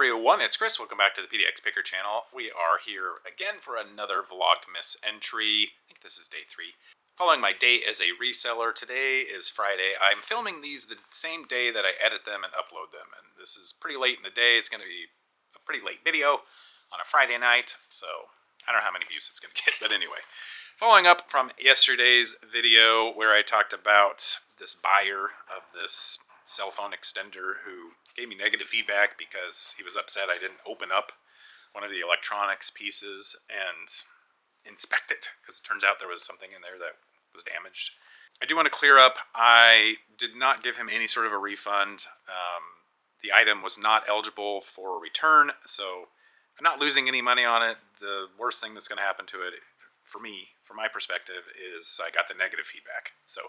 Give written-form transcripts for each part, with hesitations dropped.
everyone, it's Chris. Welcome back to the PDX Picker channel. We are here again for another Vlogmas entry. I think this is day 3. Following my day as a reseller, today is Friday. I'm filming these the same day that I edit them and upload them. And this is pretty late in the day. It's going to be a pretty late video on a Friday night. So I don't know how many views it's going to get, but anyway. Following up from yesterday's video where I talked about this buyer of this cell phone extender who gave me negative feedback because he was upset I didn't open up one of the electronics pieces and inspect it, because it turns out there was something in there that was damaged. I do want to clear up, I did not give him any sort of a refund. The item was not eligible for return, so I'm not losing any money on it. The worst thing that's going to happen to it, for me, from my perspective, is I got the negative feedback. So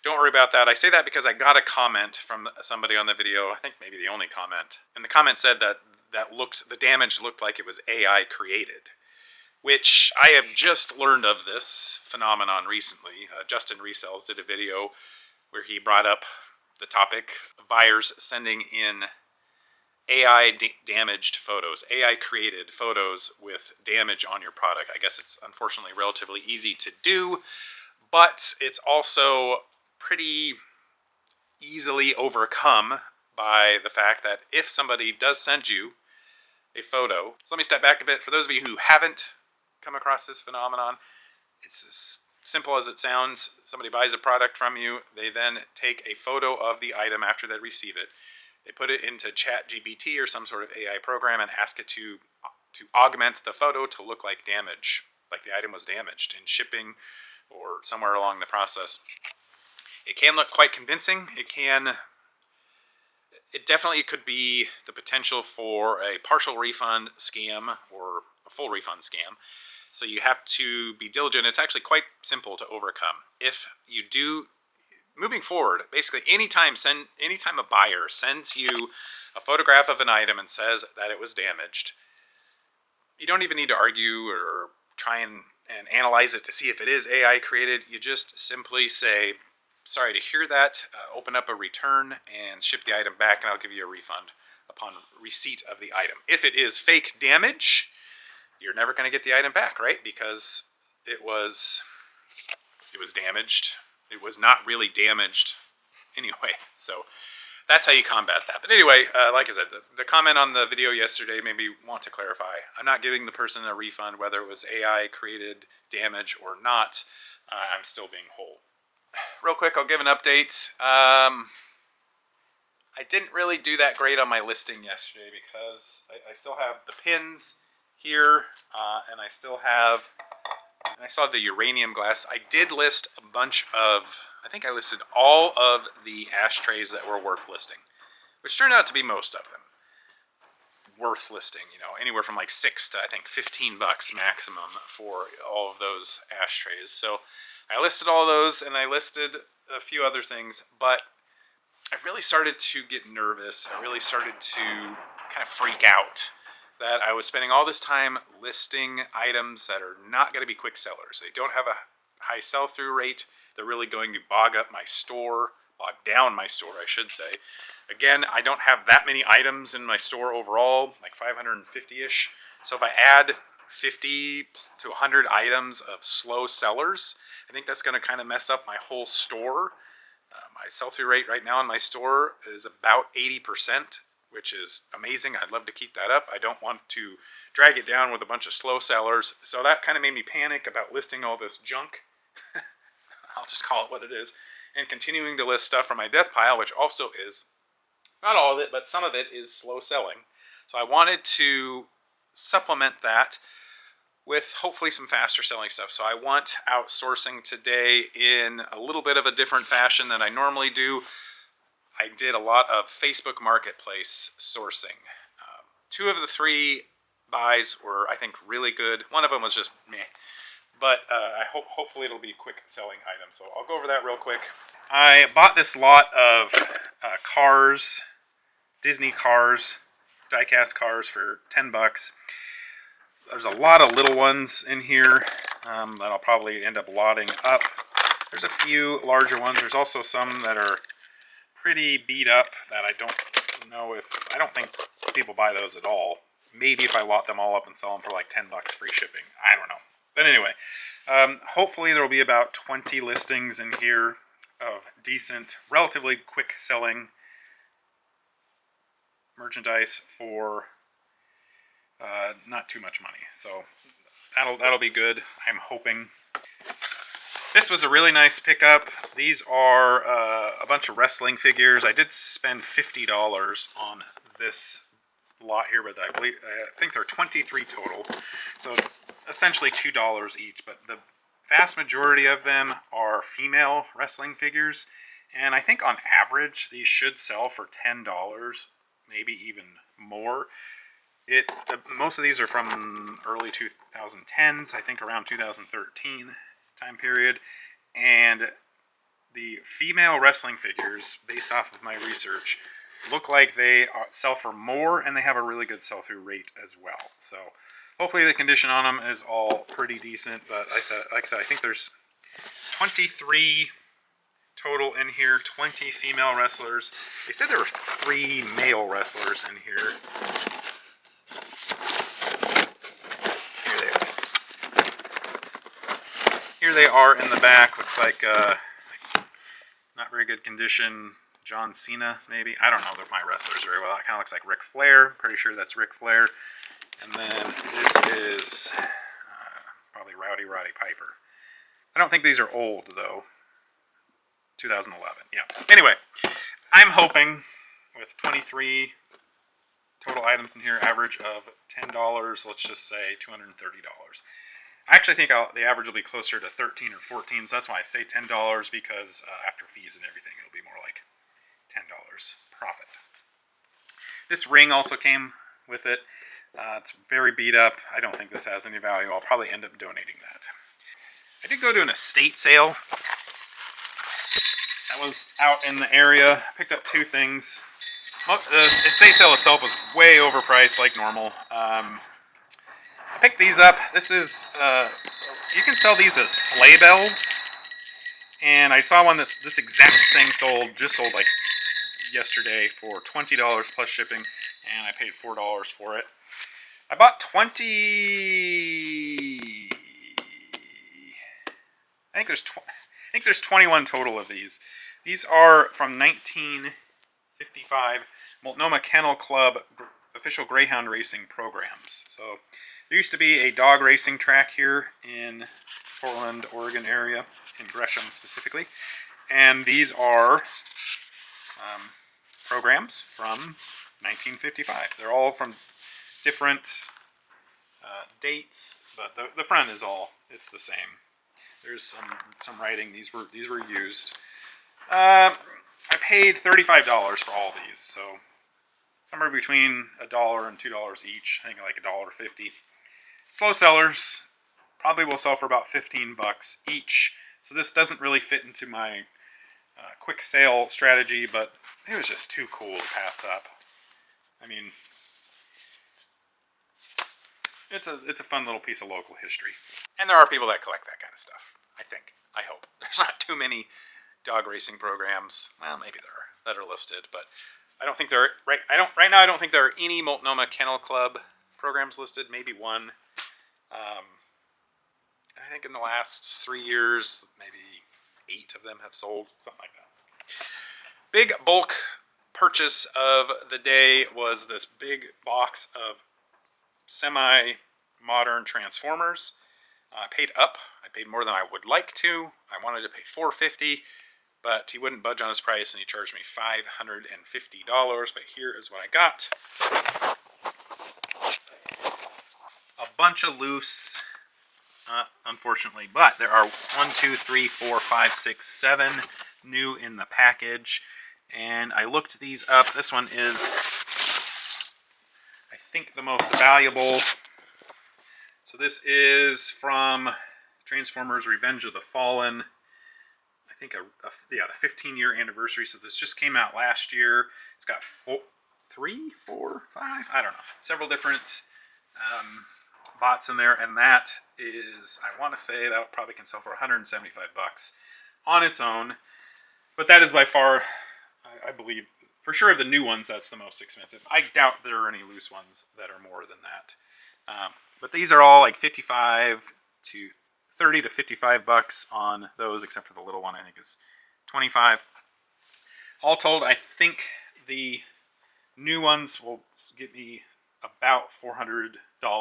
don't worry about that. I say that because I got a comment from somebody on the video, I think maybe the only comment, and the comment said that the damage looked like it was AI created, which I have just learned of this phenomenon recently. Justin Resells did a video where he brought up the topic of buyers sending in AI damaged photos, AI created photos with damage on your product. I guess it's unfortunately relatively easy to do, but it's also pretty easily overcome by the fact that if somebody does send you a photo, so let me step back a bit. For those of you who haven't come across this phenomenon, it's as simple as it sounds. Somebody buys a product from you, they then take a photo of the item after they receive it. They put it into ChatGPT or some sort of AI program and ask it to augment the photo to look like damage, like the item was damaged in shipping or somewhere along the process. It can look quite convincing. It definitely could be the potential for a partial refund scam or a full refund scam. So you have to be diligent. It's actually quite simple to overcome. If you do, moving forward, basically anytime a buyer sends you a photograph of an item and says that it was damaged, you don't even need to argue or try and analyze it to see if it is AI created. You just simply say, sorry to hear that, open up a return and ship the item back, and I'll give you a refund upon receipt of the item. If it is fake damage, you're never going to get the item back, right? Because it was damaged. It was not really damaged anyway. So that's how you combat that. But anyway, like I said, the comment on the video yesterday made me want to clarify. I'm not giving the person a refund whether it was AI created damage or not. I'm still being whole. Real quick, I'll give an update. I didn't really do that great on my listing yesterday because I still have the pins here, and I still have, and I saw the uranium glass. I did list a bunch of, I think I listed all of the ashtrays that were worth listing, which turned out to be most of them worth listing, anywhere from like $6 to I think $15 maximum for all of those ashtrays. So I listed all those, and I listed a few other things, but I really started to get nervous. I really started to kind of freak out that I was spending all this time listing items that are not going to be quick sellers. They don't have a high sell-through rate. They're really going to bog down my store, I should say. Again, I don't have that many items in my store overall, like 550-ish. So if I add 50 to 100 items of slow sellers, I think that's going to kind of mess up my whole store. My sell-through rate right now in my store is about 80%, which is amazing. I'd love to keep that up. I don't want to drag it down with a bunch of slow sellers. So that kind of made me panic about listing all this junk. I'll just call it what it is. And continuing to list stuff from my death pile, which also is, not all of it, but some of it is slow selling. So I wanted to supplement that with hopefully some faster selling stuff. So I want outsourcing today in a little bit of a different fashion than I normally do. I did a lot of Facebook Marketplace sourcing. 2 of the 3 buys were, I think, really good. One of them was just meh. But hopefully it'll be quick selling items. So I'll go over that real quick. I bought this lot of cars, Disney cars, die-cast cars for $10. There's a lot of little ones in here that I'll probably end up loading up. There's a few larger ones. There's also some that are pretty beat up that I don't know if, I don't think people buy those at all. Maybe if I lot them all up and sell them for like $10 free shipping. I don't know. But anyway, hopefully there will be about 20 listings in here of decent, relatively quick selling merchandise for not too much money. So that'll be good. I'm hoping. This was a really nice pickup. These are a bunch of wrestling figures. I did spend $50 on this lot here, but I think there are 23 total. So essentially $2 each, but the vast majority of them are female wrestling figures. And I think on average, these should sell for $10, maybe even more. Most of these are from early 2010s, I think around 2013 time period, and the female wrestling figures, based off of my research, look like they sell for more, and they have a really good sell-through rate as well. So hopefully the condition on them is all pretty decent, but like I said, I think there's 23 total in here, 20 female wrestlers. They said there were 3 male wrestlers in here. Here they are in the back. Looks like not very good condition. John Cena, maybe. I don't know my wrestlers very well. It kind of looks like Ric Flair. Pretty sure that's Ric Flair. And then this is probably Rowdy Roddy Piper. I don't think these are old, though. 2011, yeah. Anyway, I'm hoping with 23 total items in here, average of $10, let's just say $230. I actually think the average will be closer to 13 or 14, so that's why I say $10, because after fees and everything, it'll be more like $10 profit. This ring also came with it. It's very beat up. I don't think this has any value. I'll probably end up donating that. I did go to an estate sale that was out in the area. I picked up 2 things. The estate sale itself was way overpriced, like normal. I picked these up. This is, you can sell these as sleigh bells. And I saw one that's this exact thing just sold like yesterday for $20 plus shipping. And I paid $4 for it. I bought 20... I think there's 21 total of these. These are from 1955 Multnomah Kennel Club official greyhound racing programs. So there used to be a dog racing track here in Portland, Oregon area, in Gresham specifically. And these are programs from 1955. They're all from different dates, but the front is it's the same. There's some writing. These were used. I paid $35 for all these, so somewhere between $1 and $2 each. I think like $1.50. Slow sellers probably will sell for about $15 each. So this doesn't really fit into my quick sale strategy, but it was just too cool to pass up. I mean, it's a fun little piece of local history. And there are people that collect that kind of stuff, I think. I hope. There's not too many dog racing programs. Well, maybe there are that are listed, but I don't think there are right now I don't think there are any Multnomah Kennel Club programs listed, maybe one. I think in the last 3 years, maybe 8 of them have sold, something like that. Big bulk purchase of the day was this big box of semi-modern Transformers. I paid up. I paid more than I would like to. I wanted to pay $450, but he wouldn't budge on his price, and he charged me $550. But here is what I got. A bunch of loose, unfortunately, but there are 1, 2, 3, 4, 5, 6, 7 new in the package. And I looked these up. This one is, I think, the most valuable. So this is from Transformers Revenge of the Fallen. I think the 15-year anniversary. So this just came out last year. It's got 3, 4, 5, I don't know, several different bots in there, and that is, I want to say that probably can sell for $175 on its own. But that is by far, I believe, For sure, the new ones, that's the most expensive. I doubt there are any loose ones that are more than that. But these are all like 55 to 30 to 55 bucks on those, except for the little one I think is 25. All told, I think the new ones will get me about $400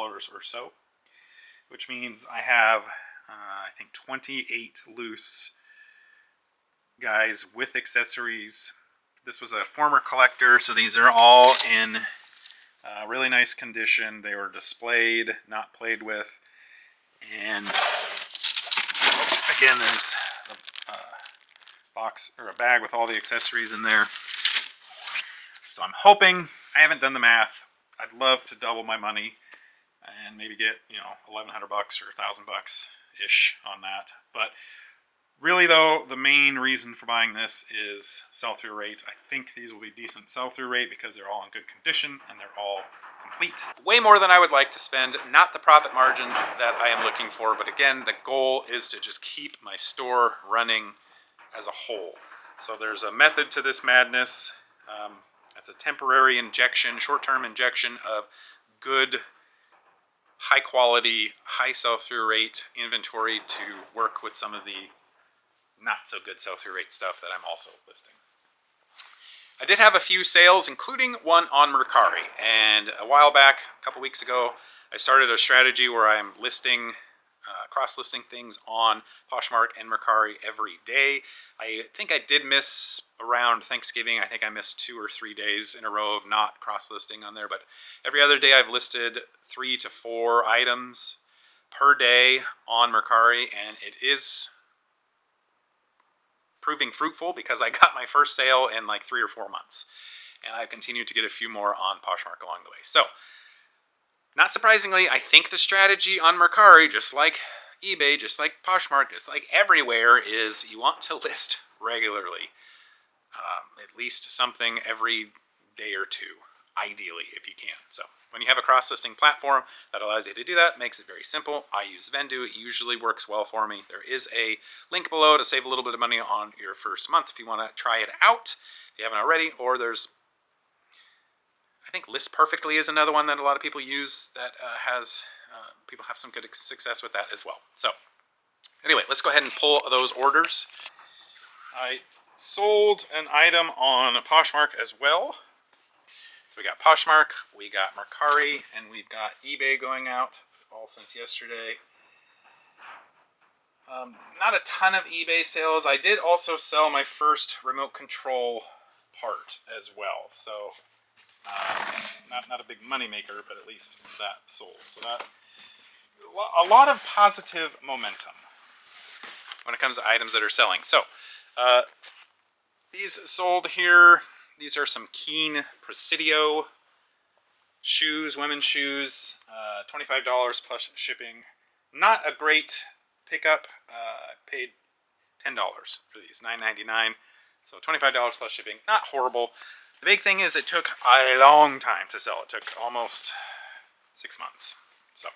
or so, which means I have, I think, 28 loose guys with accessories. This was a former collector, so these are all in really nice condition. They were displayed, not played with. And again, there's a box or a bag with all the accessories in there. So I'm hoping, I haven't done the math, I'd love to double my money and maybe get, you know, $1,100 bucks or $1,000 ish on that. But really though, the main reason for buying this is sell-through rate. I think these will be decent sell-through rate because they're all in good condition and they're all complete. Way more than I would like to spend, not the profit margin that I am looking for, but again, the goal is to just keep my store running as a whole. So there's a method to this madness. It's a temporary injection, short-term injection of good, high-quality, high sell-through rate inventory to work with some of the not-so-good sell-through rate stuff that I'm also listing. I did have a few sales, including one on Mercari, and a while back, a couple weeks ago, I started a strategy where I'm listing, cross-listing things on Poshmark and Mercari every day. I think I did miss around Thanksgiving. I think I missed 2 or 3 days in a row of not cross-listing on there, but every other day I've listed 3 to 4 items per day on Mercari, and it is proving fruitful because I got my first sale in like 3 or 4 months, and I've continued to get a few more on Poshmark along the way. So, not surprisingly, I think the strategy on Mercari, just like eBay, just like Poshmark, just like everywhere, is you want to list regularly. At least something every day or two, ideally, if you can. So when you have a cross-listing platform that allows you to do that, makes it very simple. I use Vendoo. It usually works well for me. There is a link below to save a little bit of money on your first month if you want to try it out, if you haven't already. Or there's, I think List Perfectly is another one that a lot of people use that people have some good success with that as well. So anyway, let's go ahead and pull those orders. I sold an item on Poshmark as well. So we got Poshmark, we got Mercari, and we've got eBay going out, all since yesterday. Not a ton of eBay sales. I did also sell my first remote control part as well. So not a big money maker, but at least that sold. So that, a lot of positive momentum when it comes to items that are selling. So these sold here. These are some Keen Presidio shoes, women's shoes, $25 plus shipping. Not a great pickup. I paid $10 for these, $9.99. So $25 plus shipping, not horrible. The big thing is it took a long time to sell. It took almost 6 months. So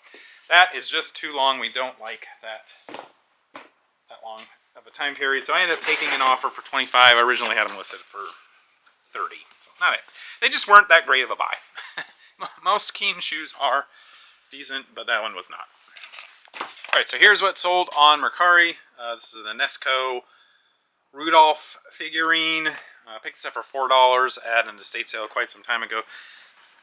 that is just too long. We don't like that long of a time period. So I ended up taking an offer for $25. I originally had them listed for $30. So not it. They just weren't that great of a buy. Most Keen shoes are decent, but that one was not. All right, so here's what sold on Mercari. This is an Enesco Rudolph figurine. I picked this up for $4 at an estate sale quite some time ago.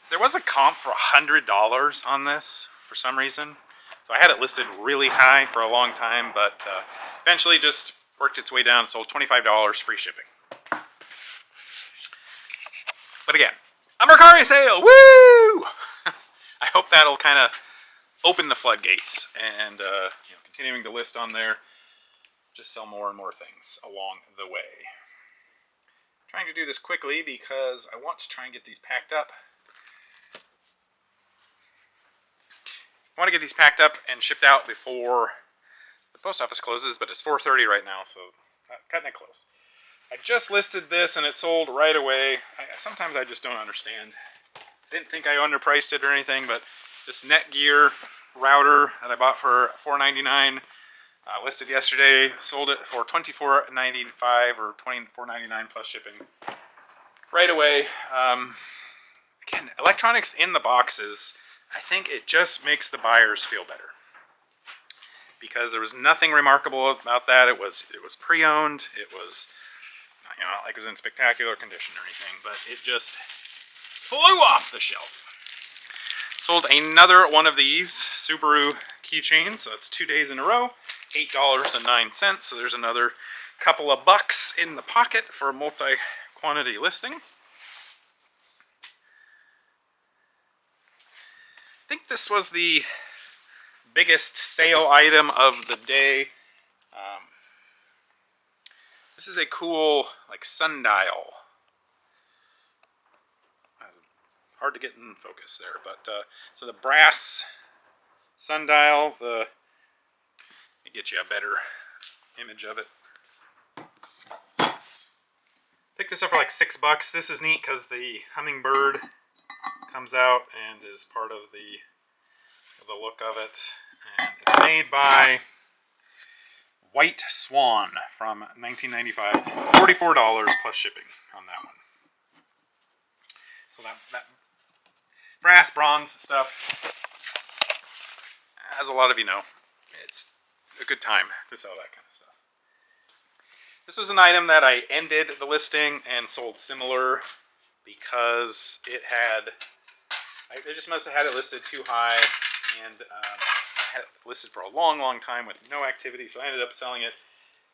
There was a comp for $100 on this for some reason. So I had it listed really high for a long time, but eventually just worked its way down, sold $25, free shipping. But again, a Mercari sale, woo! I hope that'll kind of open the floodgates and continuing to list on there, just sell more and more things along the way. I'm trying to do this quickly because I want to try and get these packed up. I want to get these packed up and shipped out before the post office closes, but it's 4:30 right now, so cutting it close. I just listed this and it sold right away. Sometimes I just don't understand. I didn't think I underpriced it or anything, but this Netgear router that I bought for $4.99, listed yesterday, sold it for $24.95 or $24.99 plus shipping right away. Again, electronics in the boxes, I think it just makes the buyers feel better. Because there was nothing remarkable about that. It was pre-owned. It was, not like it was in spectacular condition or anything, but it just flew off the shelf. Sold another one of these Subaru keychains. So that's 2 days in a row, $8.09. So there's another couple of bucks in the pocket for a multi-quantity listing. I think this was the biggest sale item of the day. This is a cool sundial. Hard to get in focus there, but so the brass sundial, it gets you a better image of it. Picked this up for like $6. This is neat because the hummingbird comes out and is part of the look of it. And it's made by White Swan from 1995. $44 plus shipping on that one. So that brass, bronze stuff, as a lot of you know, it's a good time to sell that kind of stuff. This was an item that I ended the listing and sold similar because it had, I just must have had it listed too high, and I had it listed for a long, long time with no activity, so I ended up selling it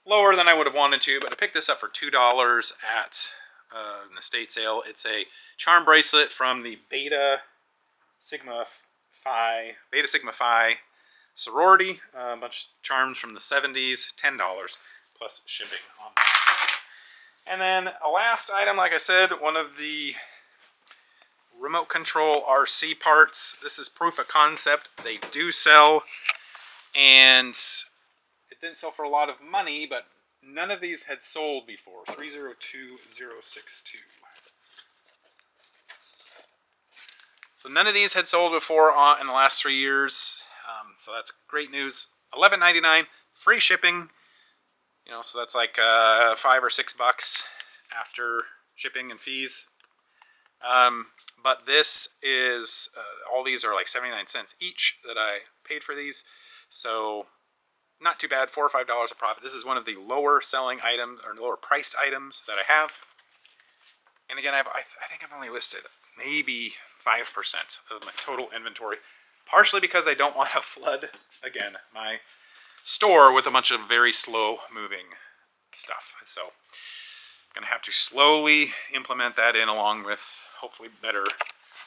lower than I would have wanted to, but I picked this up for $2 at an estate sale. It's a charm bracelet from the Beta Sigma Phi sorority. A bunch of charms from the 70s, $10 plus shipping on that. And then a last item, like I said, one of the remote control RC parts. This is proof of concept. They do sell, and it didn't sell for a lot of money, but none of these had sold before. 302062. So none of these had sold before in the last 3 years. So that's great news. $11.99, free shipping. So that's like $5 or $6 after shipping and fees. But this is, all these are like 79 cents each that I paid for these. So not too bad, $4 or $5 of profit. This is one of the lower selling items, or lower priced items that I have. And again, I think I've only listed maybe 5% of my total inventory, partially because I don't want to flood, again, my store with a bunch of very slow moving stuff. So I'm going to have to slowly implement that in, along with hopefully better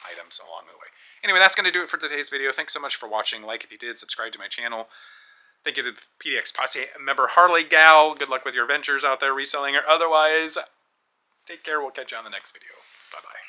items along the way. Anyway, that's going to do it for today's video. Thanks so much for watching. Like if you did, subscribe to my channel. Thank you to PDX Posse member Harley Gal. Good luck with your ventures out there, reselling or otherwise. Take care. We'll catch you on the next video. Bye-bye.